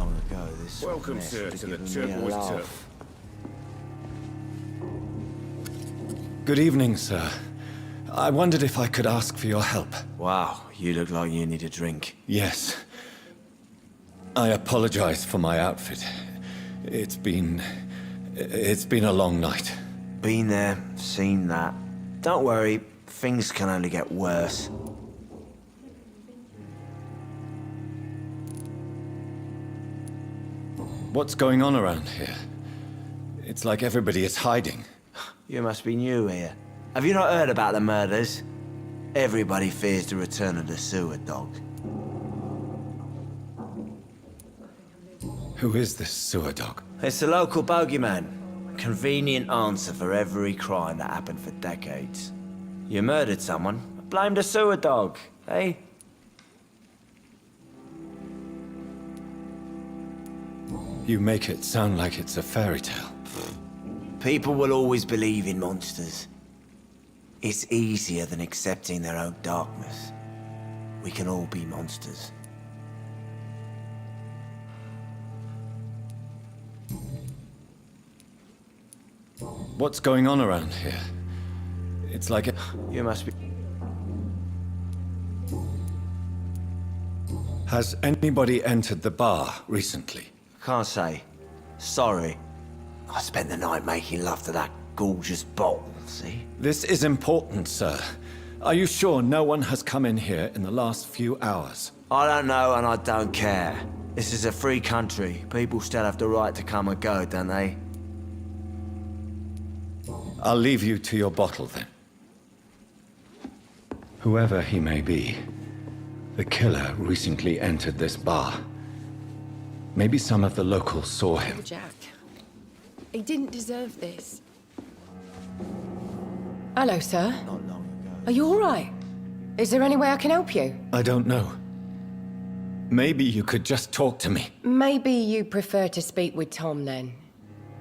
long ago this Welcome, mess sir, would have to the given me a Turquoise laugh. Turf. Good evening, sir. I wondered if I could ask for your help. Wow, you look like you need a drink. Yes. I apologize for my outfit. It's been a long night. Been there, seen that. Don't worry, things can only get worse. What's going on around here? It's like everybody is hiding. You must be new here. Have you not heard about the murders? Everybody fears the return of the sewer dog. Who is this sewer dog? It's the local bogeyman. Convenient answer for every crime that happened for decades. You murdered someone, blame the sewer dog, eh? You make it sound like it's a fairy tale. People will always believe in monsters. It's easier than accepting their own darkness. We can all be monsters. What's going on around here? It's like You must be... Has anybody entered the bar recently? Can't say. Sorry. I spent the night making love to that gorgeous bottle, see? This is important, sir. Are you sure no one has come in here in the last few hours? I don't know and I don't care. This is a free country. People still have the right to come and go, don't they? I'll leave you to your bottle then. Whoever he may be, the killer recently entered this bar. Maybe some of the locals saw him. Jack. He didn't deserve this. Hello, sir. Not long ago. Are you all right? Is there any way I can help you? I don't know. Maybe you could just talk to me. Maybe you prefer to speak with Tom, then.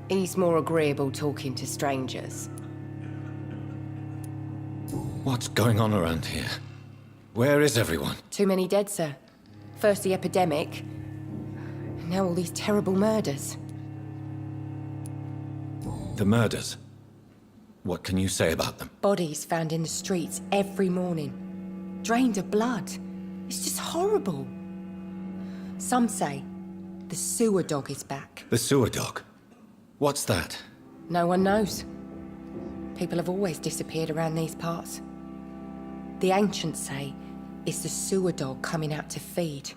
He's more agreeable talking to strangers. What's going on around here? Where is everyone? Too many dead, sir. First the epidemic, now all these terrible murders. The murders. What can you say about them? Bodies found in the streets every morning. Drained of blood. It's just horrible. Some say the sewer dog is back. The sewer dog? What's that? No one knows. People have always disappeared around these parts. The ancients say it's the sewer dog coming out to feed.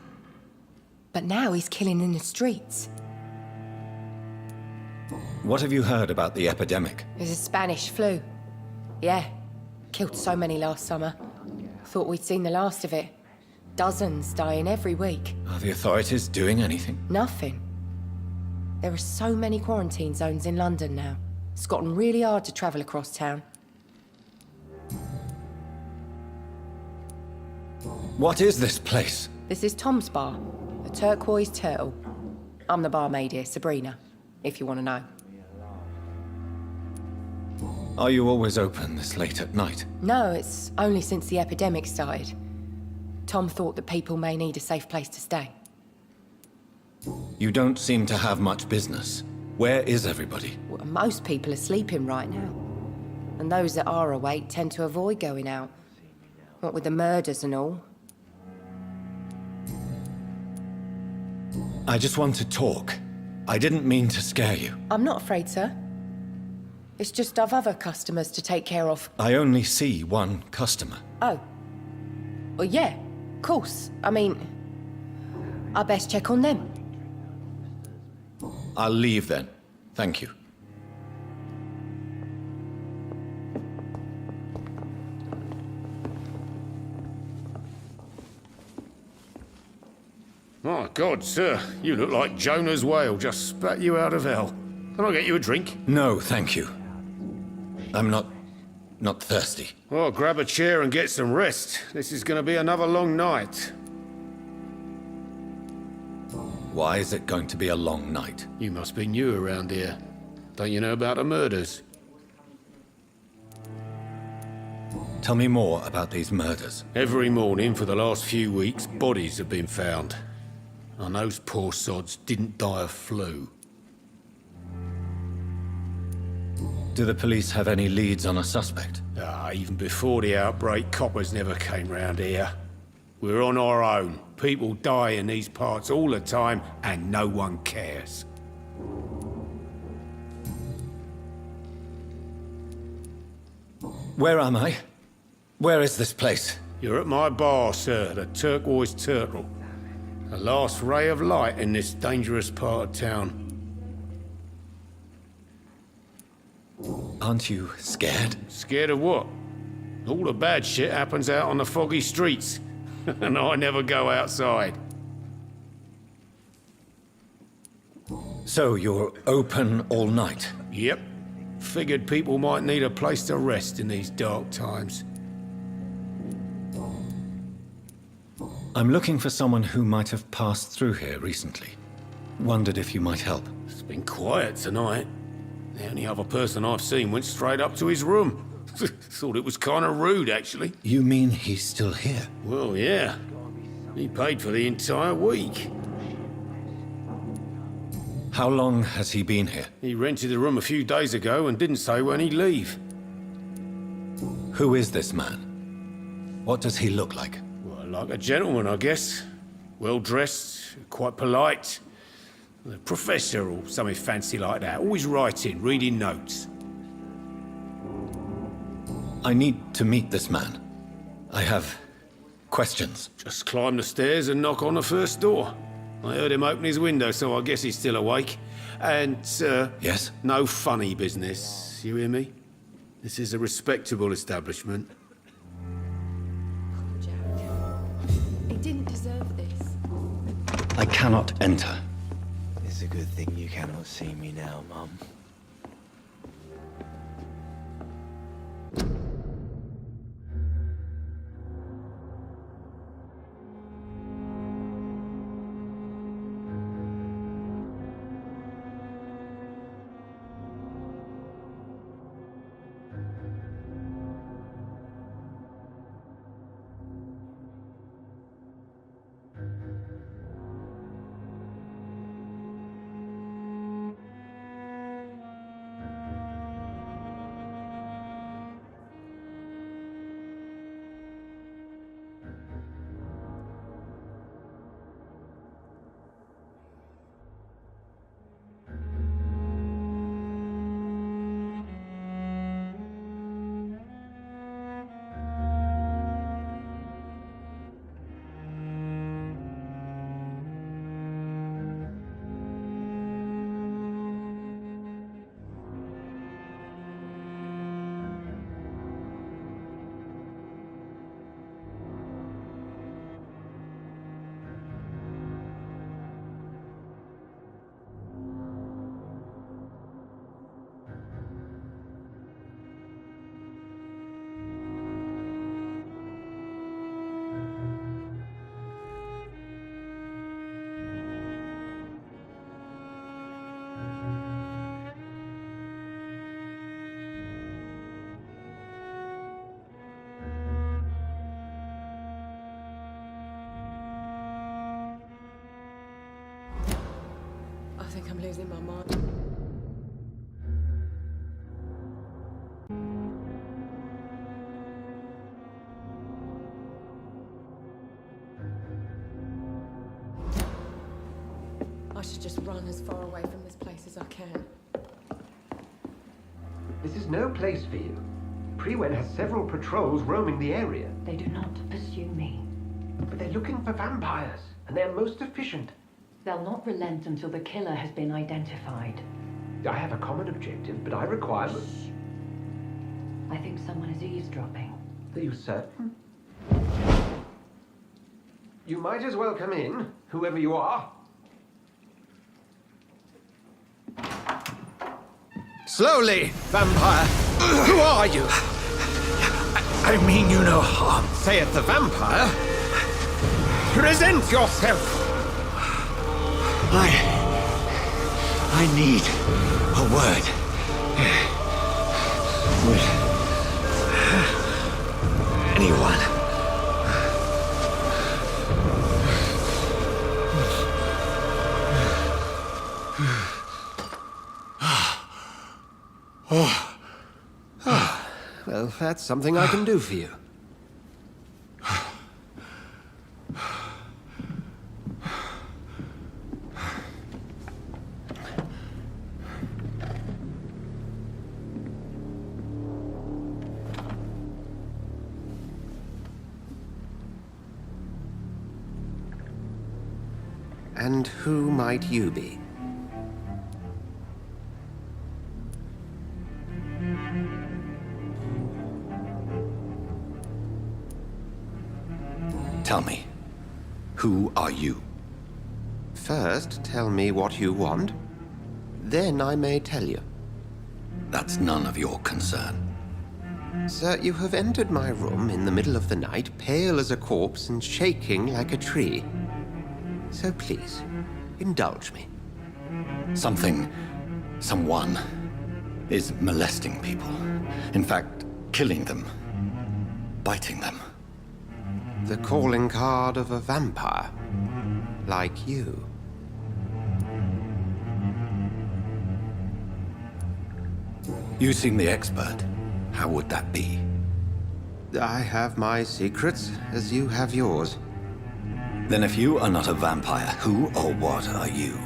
But now he's killing in the streets. What have you heard about the epidemic? There's a Spanish flu. Yeah, killed so many last summer. Thought we'd seen the last of it. Dozens dying every week. Are the authorities doing anything? Nothing. There are so many quarantine zones in London now. It's gotten really hard to travel across town. What is this place? This is Tom's bar, the Turquoise Turtle. I'm the barmaid here, Sabrina, if you want to know. Are you always open this late at night? No, it's only since the epidemic started. Tom thought that people may need a safe place to stay. You don't seem to have much business. Where is everybody? Well, most people are sleeping right now. And those that are awake tend to avoid going out. What with the murders and all. I just want to talk. I didn't mean to scare you. I'm not afraid, sir. It's just I've other customers to take care of. I only see one customer. Oh. Well, yeah, of course. I mean, I best check on them. I'll leave then. Thank you. My God, sir, you look like Jonah's whale just spat you out of hell. Can I get you a drink? No, thank you. I'm not thirsty. Well, grab a chair and get some rest. This is going to be another long night. Why is it going to be a long night? You must be new around here. Don't you know about the murders? Tell me more about these murders. Every morning for the last few weeks, bodies have been found. and those poor sods didn't die of flu. Do the police have any leads on a suspect? Even before the outbreak, coppers never came round here. We're on our own. People die in these parts all the time, and no one cares. Where am I? Where is this place? You're at my bar, sir, the Turquoise Turtle. The last ray of light in this dangerous part of town. Aren't you scared? Scared of what? All the bad shit happens out on the foggy streets, and I never go outside. So you're open all night? Yep. Figured people might need a place to rest in these dark times. I'm looking for someone who might have passed through here recently. Wondered if you might help. It's been quiet tonight. The only other person I've seen went straight up to his room. Thought it was kind of rude, actually. You mean he's still here? Well, yeah. He paid for the entire week. How long has he been here? He rented the room a few days ago and didn't say when he'd leave. Who is this man? What does he look like? Well, like a gentleman, I guess. Well-dressed, quite polite. A professor or something fancy like that. Always writing, reading notes. I need to meet this man. I have questions. Just climb the stairs and knock on the first door. I heard him open his window, so I guess he's still awake. And, sir... Yes? No funny business, you hear me? This is a respectable establishment. Jack. He didn't deserve this. I cannot enter. It's a good thing you cannot see me now, Mum. I think I'm losing my mind. I should just run as far away from this place as I can. This is no place for you. Prewen has several patrols roaming the area. They do not pursue me. But they're looking for vampires, and they're most efficient. They'll not relent until the killer has been identified. I have a common objective, but I require... I think someone is eavesdropping. Are you certain? You might as well come in, whoever you are. Slowly, vampire. Who are you? I mean you no harm, saith the vampire. Present yourself. I need a word. With anyone. Well, that's something I can do for you. And who might you be? Tell me, who are you? First, tell me what you want. Then I may tell you. That's none of your concern. Sir, you have entered my room in the middle of the night, pale as a corpse and shaking like a tree. So please, indulge me. Someone is molesting people. In fact, killing them. Biting them. The calling card of a vampire. Like you. You seem the expert. How would that be? I have my secrets, as you have yours. Then if you are not a vampire, who or what are you?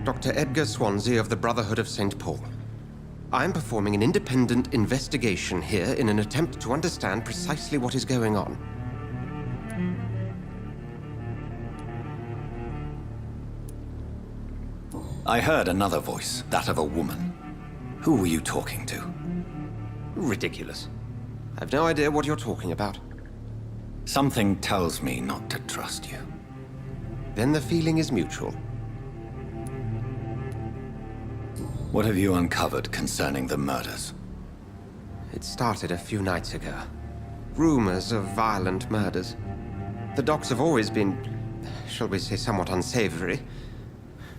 Dr. Edgar Swansea of the Brotherhood of St. Paul. I am performing an independent investigation here in an attempt to understand precisely what is going on. I heard another voice, that of a woman. Who were you talking to? Ridiculous. I've no idea what you're talking about. Something tells me not to trust you. Then the feeling is mutual. What have you uncovered concerning the murders? It started a few nights ago. Rumors of violent murders. The docks have always been, shall we say, somewhat unsavory.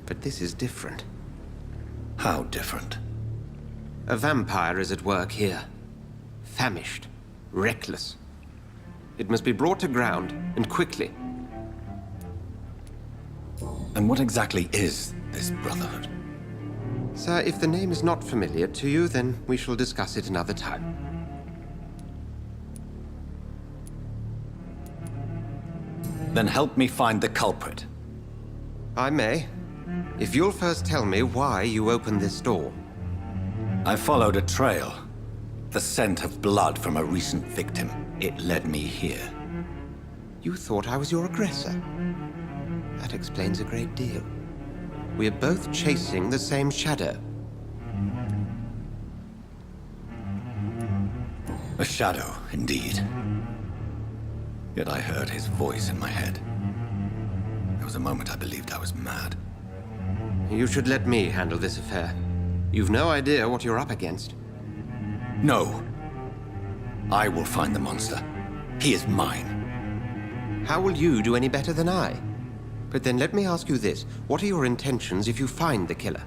But this is different. How different? A vampire is at work here. Famished. Reckless. It must be brought to ground, and quickly. And what exactly is this Brotherhood? Sir, if the name is not familiar to you, then we shall discuss it another time. Then help me find the culprit. I may. If you'll first tell me why you opened this door. I followed a trail. The scent of blood from a recent victim. It led me here. You thought I was your aggressor. That explains a great deal. We are both chasing the same shadow. A shadow, indeed. Yet I heard his voice in my head. There was a moment I believed I was mad. You should let me handle this affair. You've no idea what you're up against. No. I will find the monster. He is mine. How will you do any better than I? But then let me ask you this. What are your intentions if you find the killer?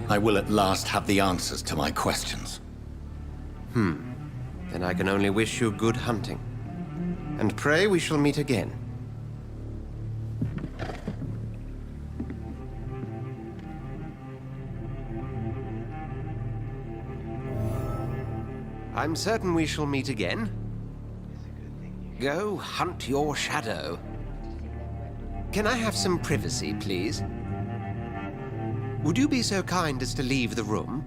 I will at last have the answers to my questions. Then I can only wish you good hunting. And pray we shall meet again. I'm certain we shall meet again. Go hunt your shadow. Can I have some privacy, please? Would you be so kind as to leave the room?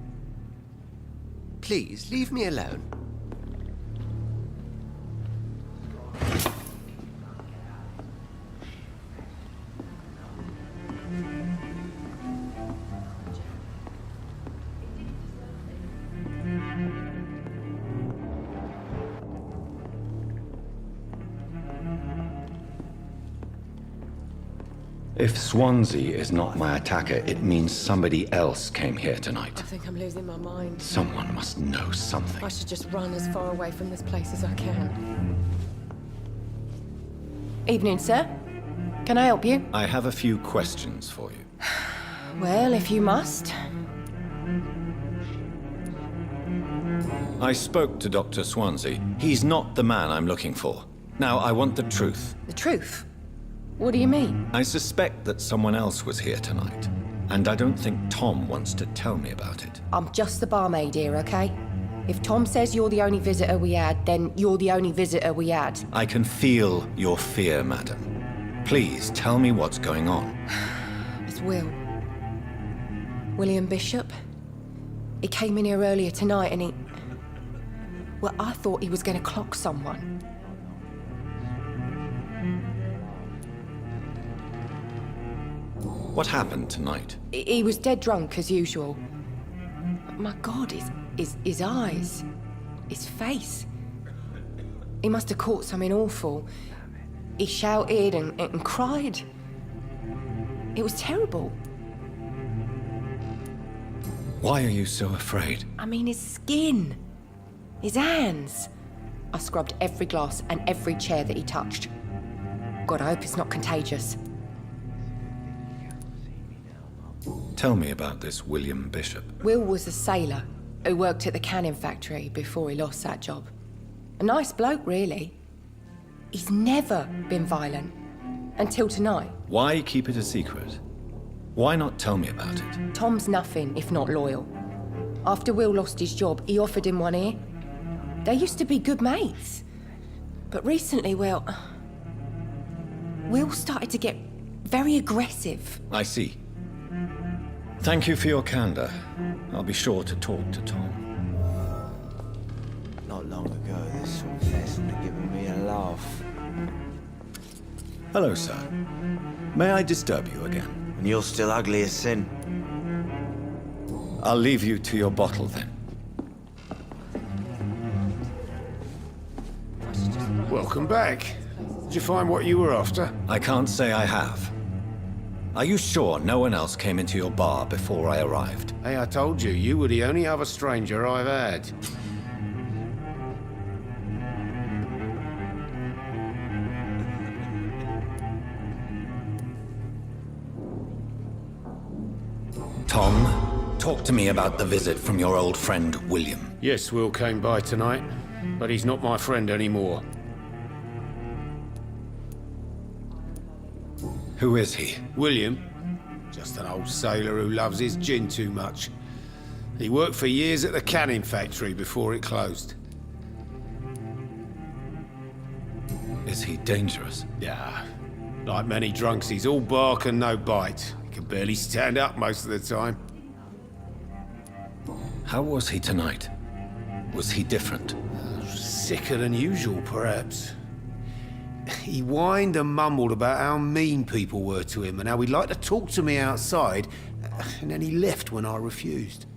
Please, leave me alone. If Swansea is not my attacker, it means somebody else came here tonight. I think I'm losing my mind. Someone must know something. I should just run as far away from this place as I can. Evening, sir. Can I help you? I have a few questions for you. Well, if you must. I spoke to Dr. Swansea. He's not the man I'm looking for. Now, I want the truth. The truth? What do you mean? I suspect that someone else was here tonight, and I don't think Tom wants to tell me about it. I'm just the barmaid here, okay? If Tom says you're the only visitor we had, then you're the only visitor we had. I can feel your fear, madam. Please tell me what's going on. It's Will. William Bishop. He came in here earlier tonight and he... Well, I thought he was going to clock someone. What happened tonight? He was dead drunk, as usual. My God, his eyes. His face. He must have caught something awful. He shouted and cried. It was terrible. Why are you so afraid? I mean, his skin. His hands. I scrubbed every glass and every chair that he touched. God, I hope it's not contagious. Tell me about this William Bishop. Will was a sailor who worked at the canning factory before he lost that job. A nice bloke, really. He's never been violent. Until tonight. Why keep it a secret? Why not tell me about it? Tom's nothing if not loyal. After Will lost his job, he offered him one ear. They used to be good mates. But recently, well... Will started to get very aggressive. I see. Thank you for your candor. I'll be sure to talk to Tom. Not long ago, this sort of lesson had given me a laugh. Hello, sir. May I disturb you again? And you're still ugly as sin. I'll leave you to your bottle then. Welcome back. Did you find what you were after? I can't say I have. Are you sure no one else came into your bar before I arrived? Hey, I told you, you were the only other stranger I've had. Tom, talk to me about the visit from your old friend, William. Yes, Will came by tonight, but he's not my friend anymore. Who is he? William? Just an old sailor who loves his gin too much. He worked for years at the canning factory before it closed. Is he dangerous? Yeah. Like many drunks, he's all bark and no bite. He can barely stand up most of the time. How was he tonight? Was he different? Sicker than usual, perhaps. He whined and mumbled about how mean people were to him and how he'd like to talk to me outside, and then he left when I refused.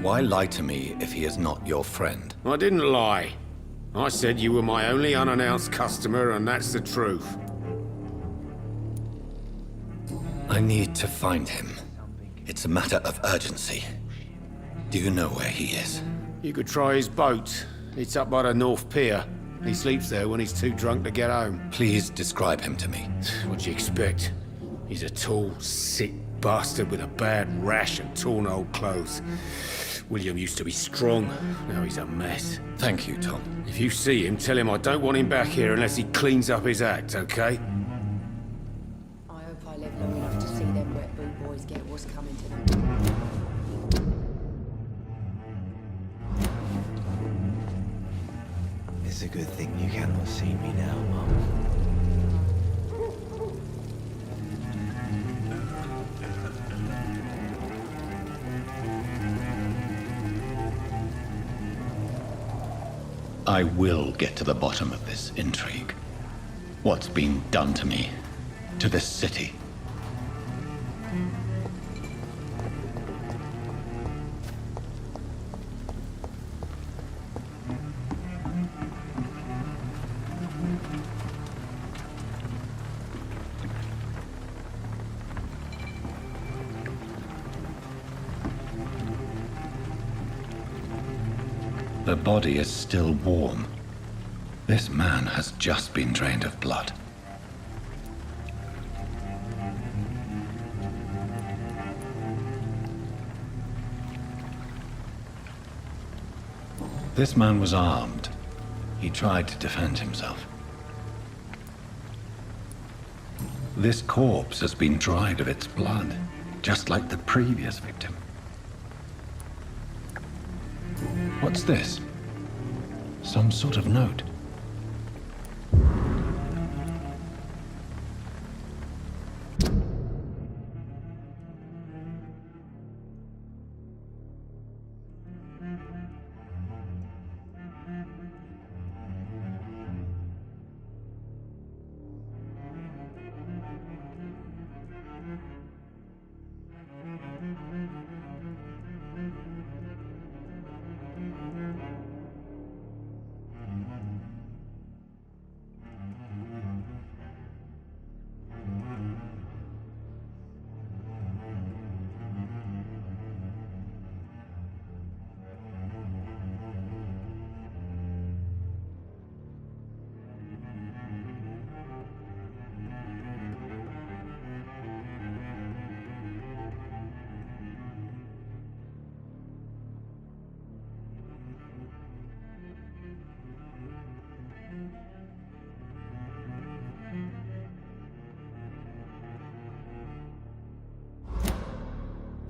Why lie to me if he is not your friend? I didn't lie. I said you were my only unannounced customer, and that's the truth. I need to find him. It's a matter of urgency. Do you know where he is? You could try his boat. It's up by the North Pier. He sleeps there when he's too drunk to get home. Please describe him to me. What'd you expect? He's a tall, sick bastard with a bad rash and torn old clothes. William used to be strong. Now he's a mess. Thank you, Tom. If you see him, tell him I don't want him back here unless he cleans up his act, okay? I hope I live long enough to see them wet boot boys get what's coming to them. It's a good thing you cannot see me now, Mum. I will get to the bottom of this intrigue. What's been done to me, to this city. The body is still warm. This man has just been drained of blood. This man was armed. He tried to defend himself. This corpse has been dried of its blood, just like the previous victim. What's this? Some sort of note.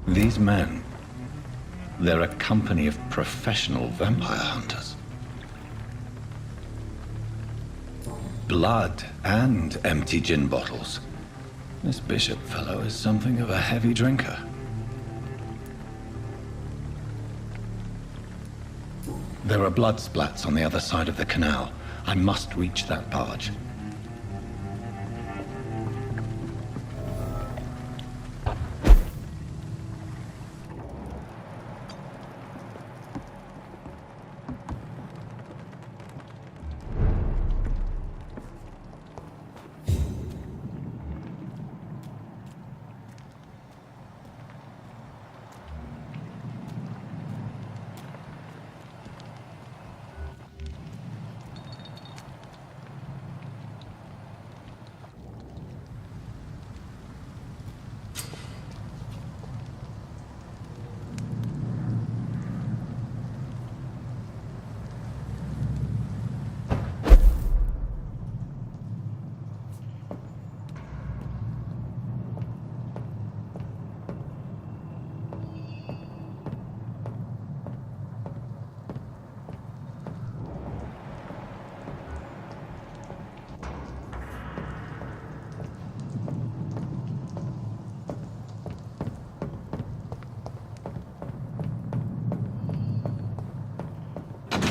These men, they're a company of professional vampire hunters. Blood and empty gin bottles. This Bishop fellow is something of a heavy drinker. There are blood splats on the other side of the canal. I must reach that barge.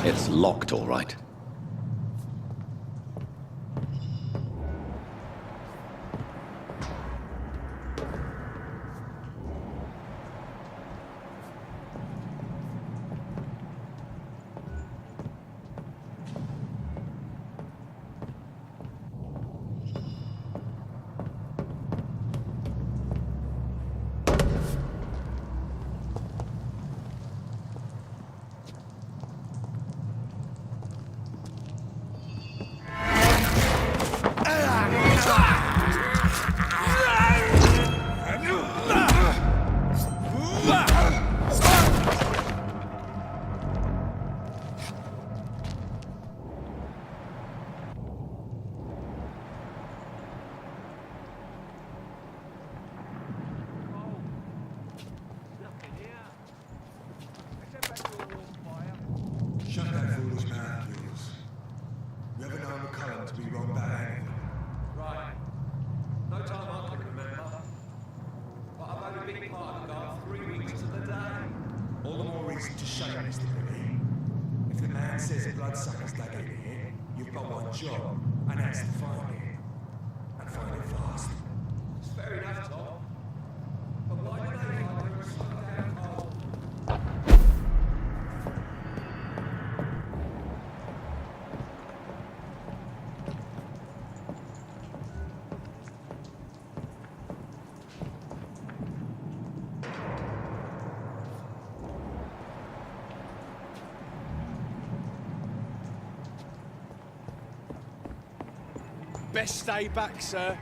It's locked, all right. Shut that foolish mouth, please. You haven't known McCullum to be wrong about anything. Right. No time I can remember. But I've had a big part of the guard 3 weeks to the day. All the more reason to shame Mr. Billy. If the man says bloodsuckers dug in here, you've got one job, and that's to find it. And find it fast. It's fair enough, Tom. But why do they like to suck down cold? Best stay back, sir.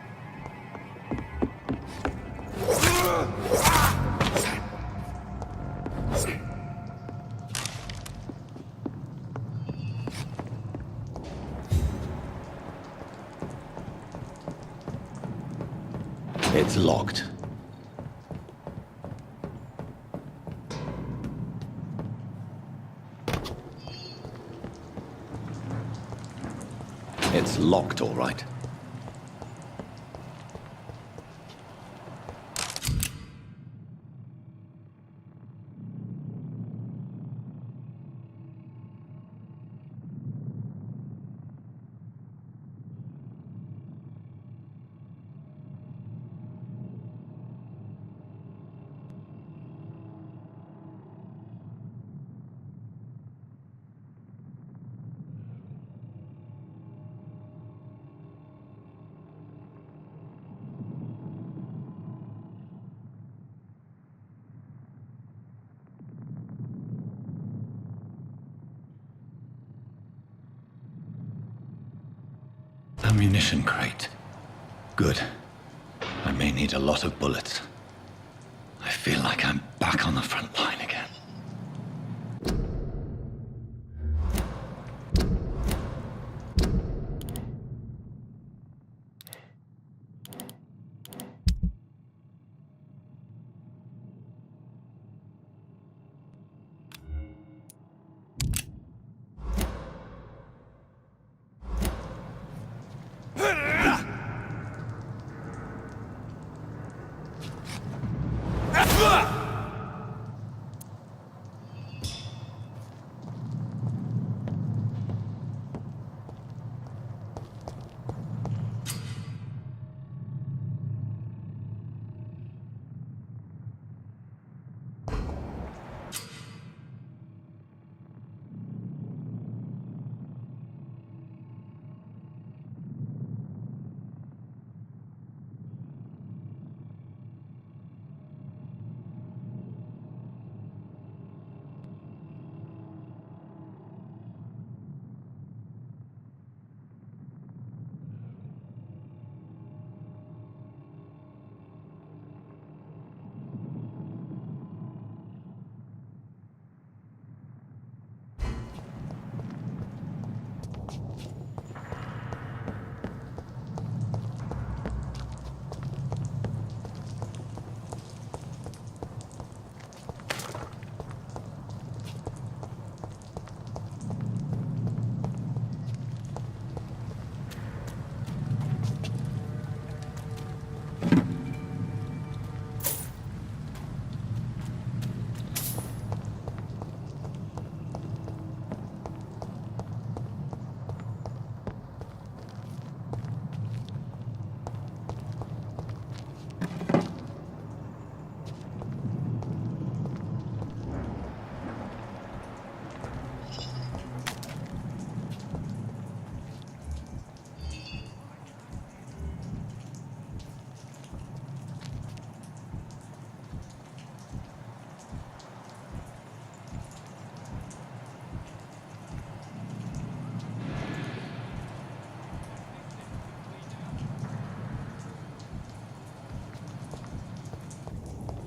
It's locked. It's locked, all right. Ammunition crate. Good. I may need a lot of bullets. I feel like I'm back on the front line again.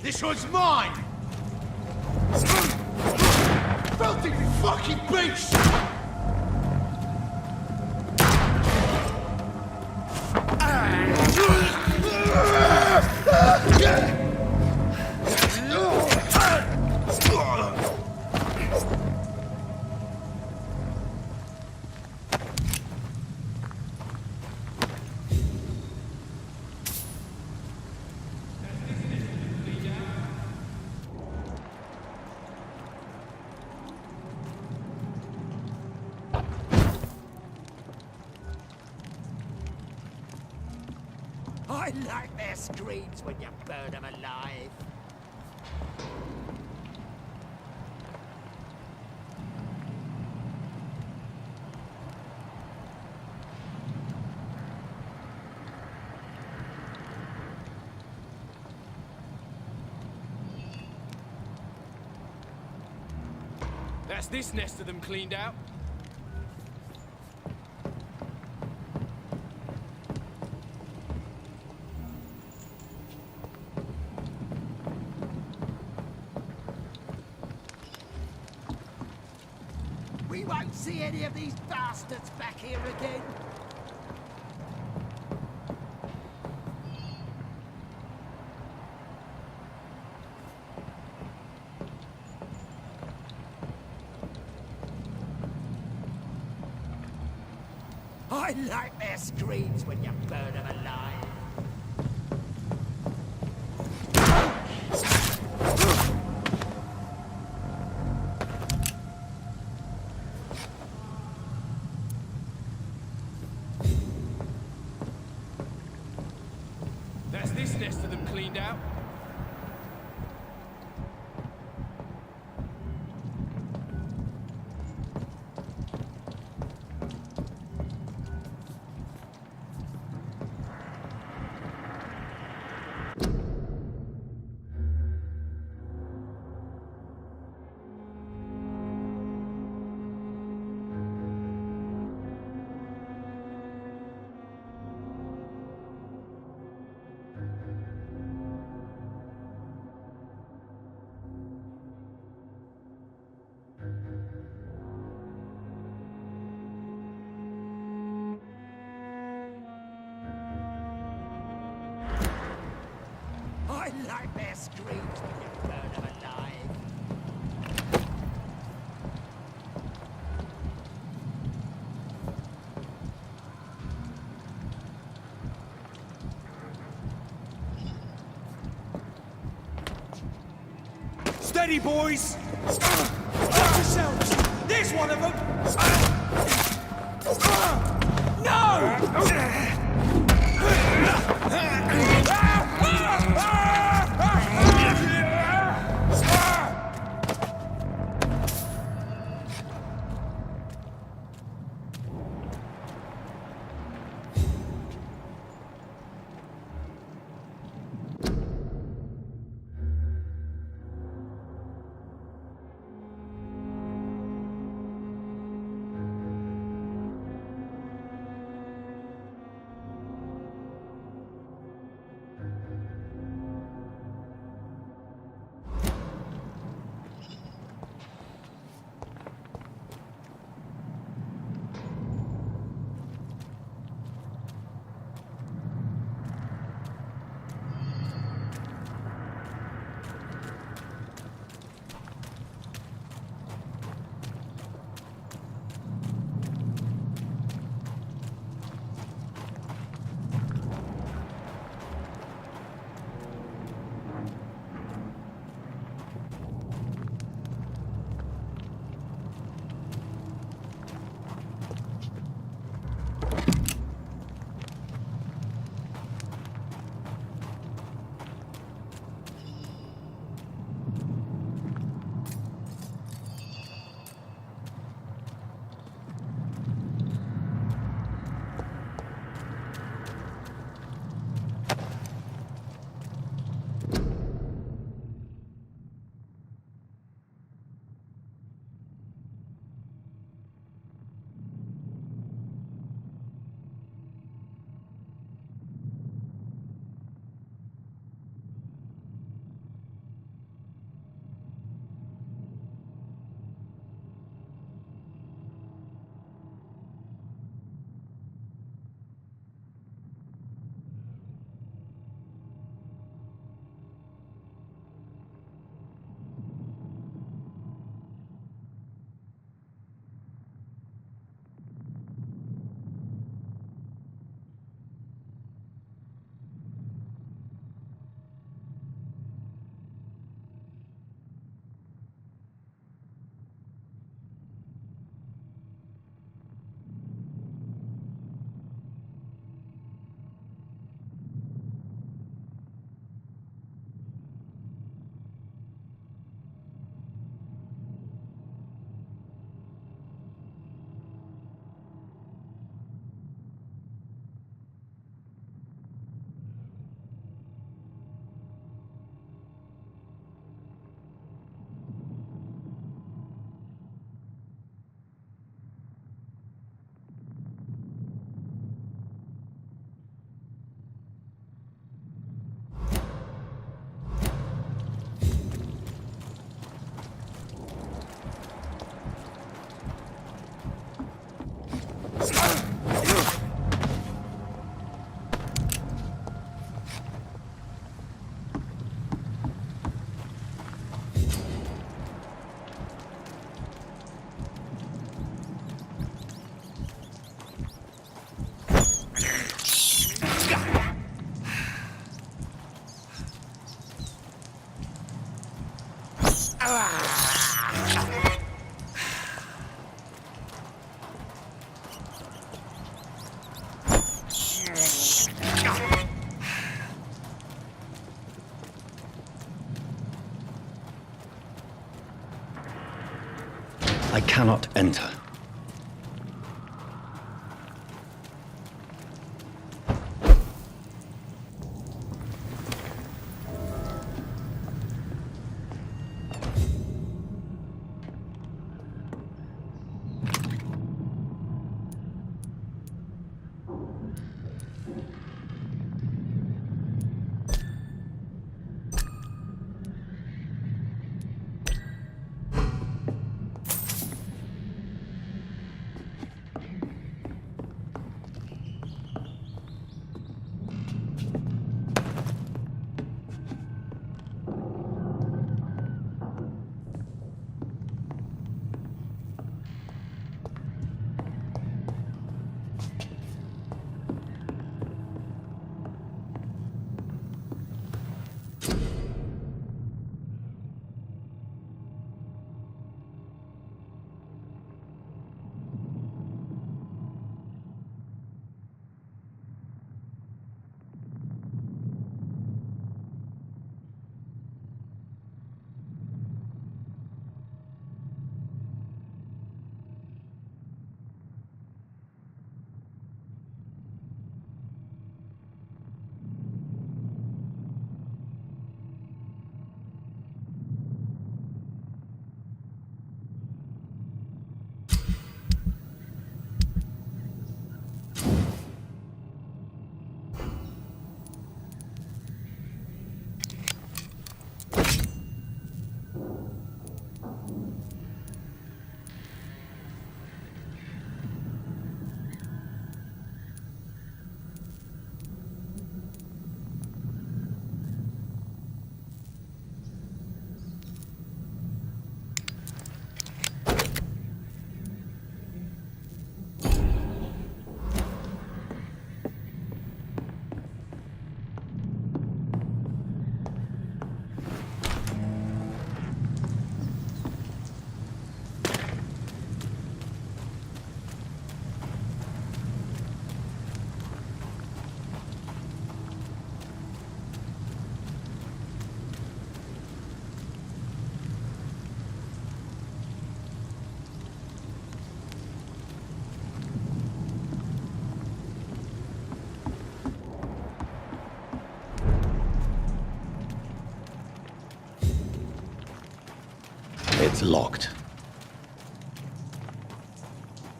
This one's mine! Filthy fucking beast! I like their screams when you burn them alive. That's this nest of them cleaned out. We won't see any of these bastards back here again. I like their screams when you burn them alive. That's this nest of them cleaned out. I like their screams when you burn them alive. Steady, boys! Watch yourselves! There's one of them! No! I cannot enter. It's locked.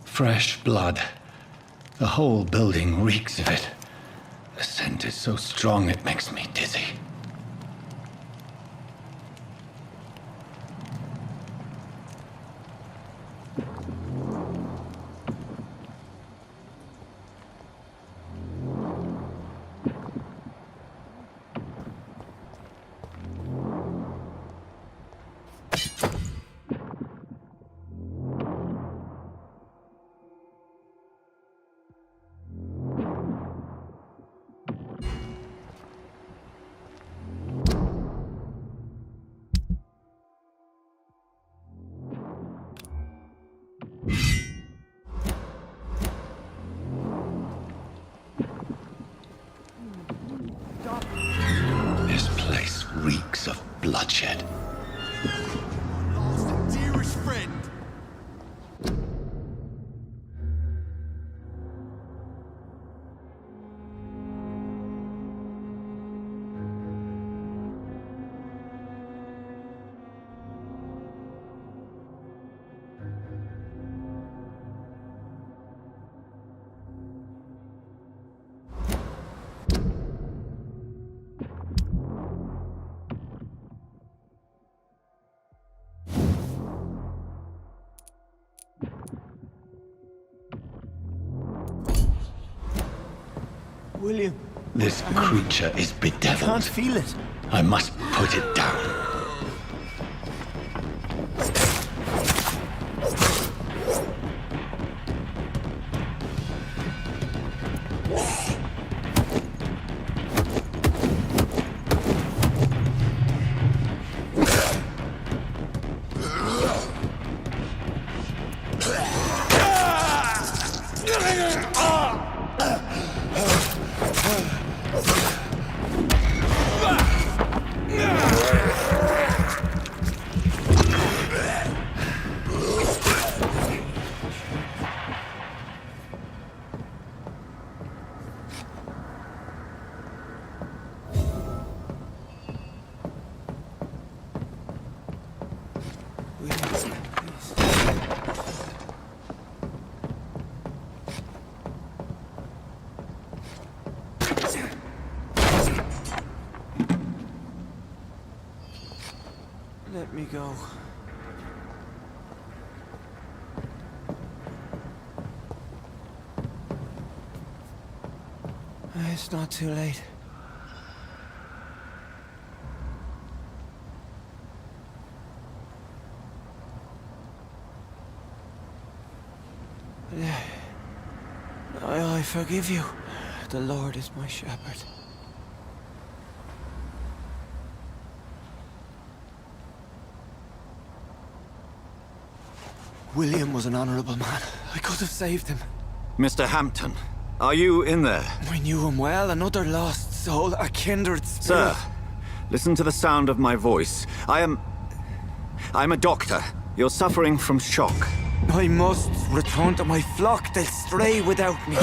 Fresh blood. The whole building reeks of it. The scent is so strong it makes me dizzy. This place reeks of bloodshed. Last dearest friend. William. This creature is bedeviled. I can't feel it. I must put it down. let me go. It's not too late. I forgive you. The Lord is my shepherd. William was an honorable man. I could have saved him. Mr. Hampton, are you in there? I knew him well. Another lost soul, a kindred spirit. Sir, listen to the sound of my voice. I'm a doctor. You're suffering from shock. I must return to my flock. They'll stray without me.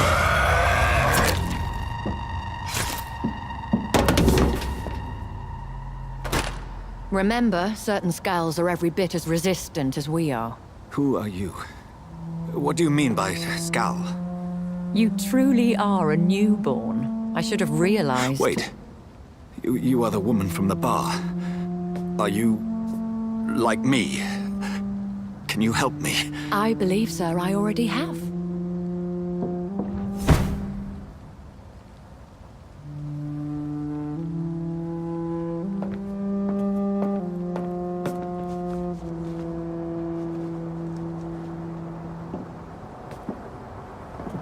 Remember, certain skulls are every bit as resistant as we are. Who are you? What do you mean by skull? You truly are a newborn. I should have realized. Wait. You are the woman from the bar. Are you like me? Can you help me? I believe, sir, I already have.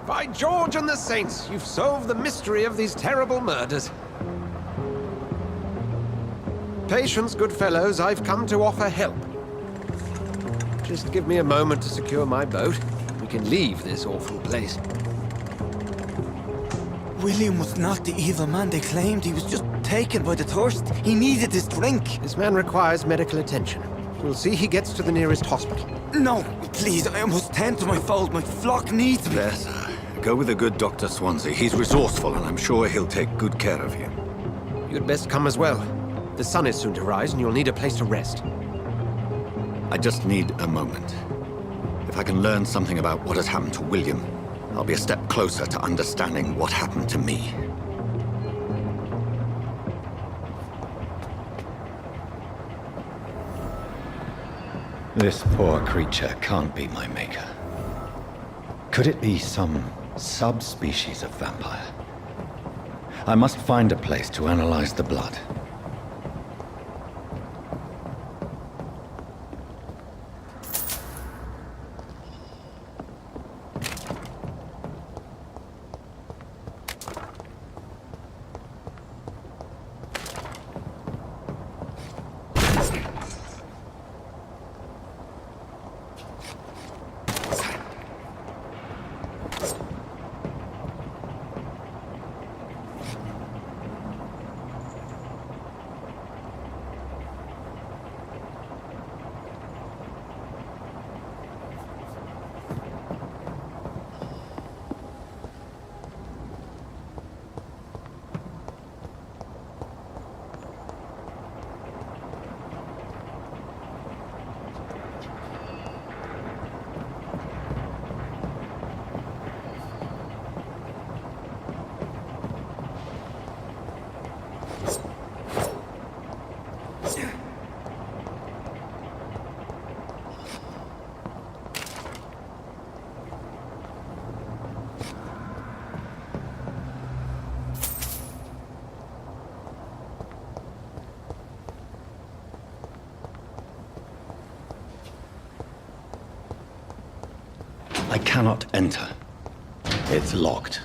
By George and the Saints, you've solved the mystery of these terrible murders. Patience, good fellows, I've come to offer help. Just give me a moment to secure my boat. We can leave this awful place. William was not the evil man they claimed. He was just taken by the thirst. He needed his drink. This man requires medical attention. We'll see he gets to the nearest hospital. No, please, I must tend to my fold. My flock needs me. There, sir. Go with the good Dr. Swansea. He's resourceful, and I'm sure he'll take good care of you. You'd best come as well. The sun is soon to rise, and you'll need a place to rest. I just need a moment. If I can learn something about what has happened to William, I'll be a step closer to understanding what happened to me. This poor creature can't be my maker. Could it be some subspecies of vampire? I must find a place to analyze the blood. I cannot enter. It's locked.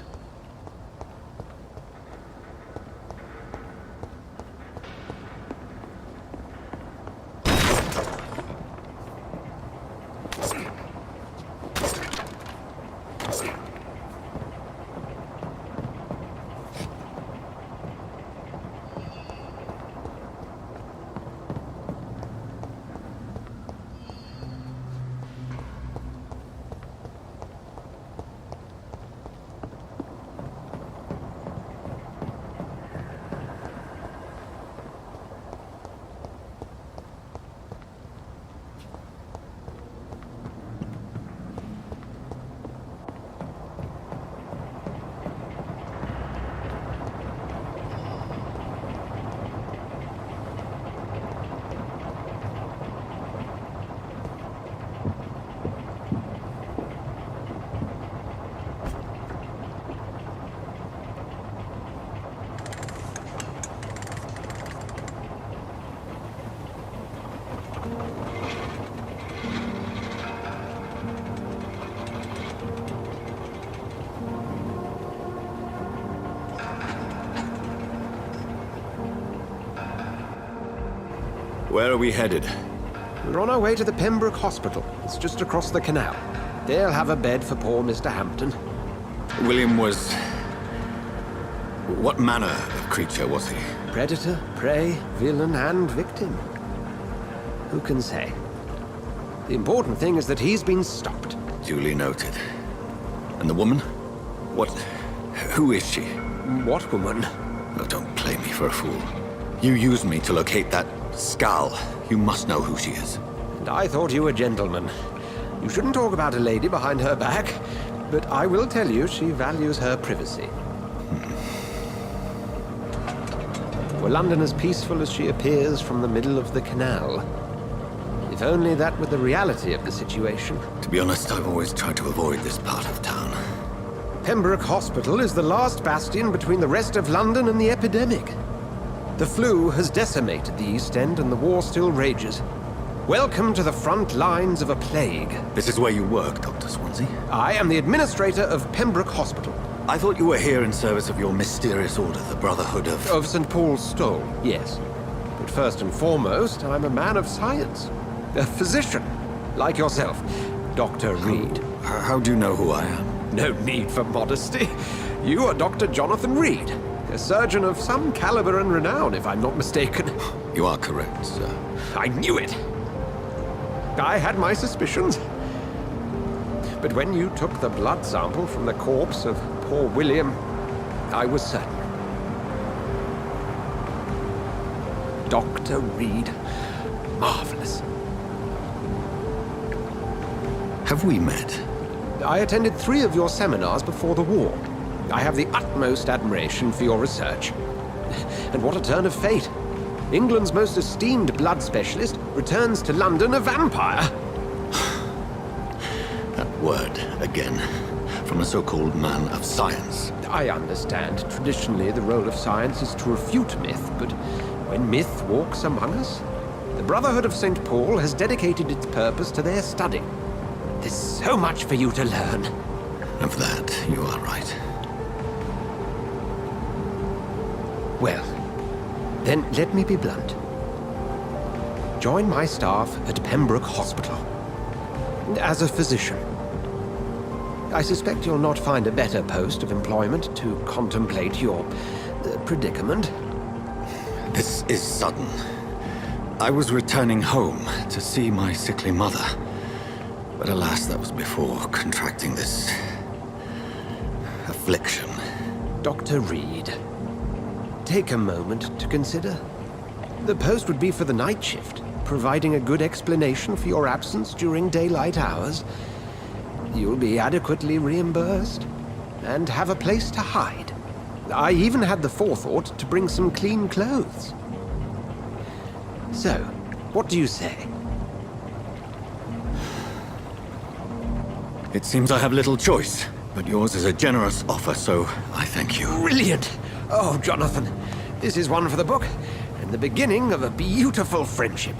Where are we headed? We're on our way to the Pembroke Hospital. It's just across the canal. They'll have a bed for poor Mr. Hampton. William was... What manner of creature was he? Predator, prey, villain, and victim. Who can say? The important thing is that he's been stopped. Duly noted. And the woman? What... who is she? What woman? Oh, don't play me for a fool. You used me to locate that skull. You must know who she is. And I thought you a gentleman. You shouldn't talk about a lady behind her back, but I will tell you she values her privacy. Were London as peaceful as she appears from the middle of the canal? If only that were the reality of the situation. To be honest, I've always tried to avoid this part of town. Pembroke Hospital is the last bastion between the rest of London and the epidemic. The flu has decimated the East End and the war still rages. Welcome to the front lines of a plague. This is where you work, Dr. Swansea? I am the administrator of Pembroke Hospital. I thought you were here in service of your mysterious order, the Brotherhood of... Of St. Paul's Stole, yes. But first and foremost, I'm a man of science. A physician, like yourself, Dr. Reed. How do you know who I am? No need for modesty. You are Dr. Jonathan Reed, a surgeon of some caliber and renown, if I'm not mistaken. You are correct, sir. I knew it. I had my suspicions. But when you took the blood sample from the corpse of poor William, I was certain. Dr. Reed. Marvelous. Have we met? I attended 3 of your seminars before the war. I have the utmost admiration for your research. And what a turn of fate. England's most esteemed blood specialist returns to London a vampire. That word, again, from a so-called man of science. I understand. Traditionally, the role of science is to refute myth, but when myth walks among us, the Brotherhood of St. Paul has dedicated its purpose to their study. There's so much for you to learn. Of that, you are right. Well, then let me be blunt. Join my staff at Pembroke Hospital. As a physician. I suspect you'll not find a better post of employment to contemplate your predicament. This is sudden. I was returning home to see my sickly mother. But alas, that was before contracting this... affliction. Dr. Reed, take a moment to consider. The post would be for the night shift, providing a good explanation for your absence during daylight hours. You'll be adequately reimbursed, and have a place to hide. I even had the forethought to bring some clean clothes. So, what do you say? It seems I have little choice, but yours is a generous offer, so I thank you. Brilliant! Oh, Jonathan, this is one for the book, and the beginning of a beautiful friendship.